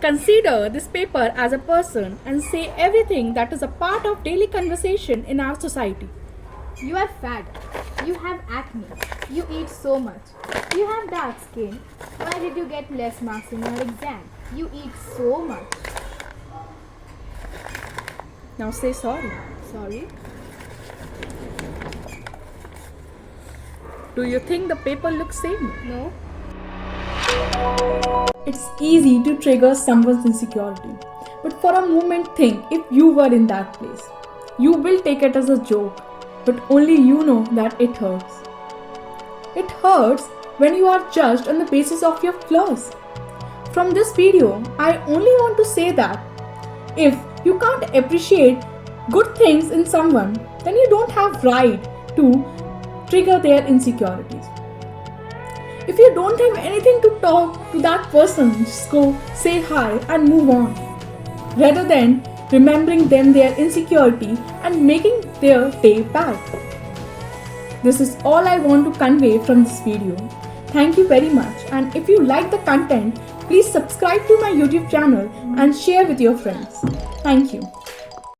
Consider this paper as a person and say everything that is a part of daily conversation in our society. You are fat. You have acne. You eat so much. You have dark skin. Why did you get less marks in your exam? You eat so much. Now say sorry. Sorry? Do you think the paper looks same? No? It's easy to trigger someone's insecurity. But for a moment think if you were in that place. You will take it as a joke, but only you know that it hurts. It hurts when you are judged on the basis of your flaws. From this video, I only want to say that if you can't appreciate good things in someone, then you don't have right to trigger their insecurities. If you don't have anything to talk to that person, just go say hi and move on, rather than remembering them their insecurity and making their day bad. This is all I want to convey from this video. Thank you very much, and if you like the content, please subscribe to my YouTube channel and share with your friends. Thank you.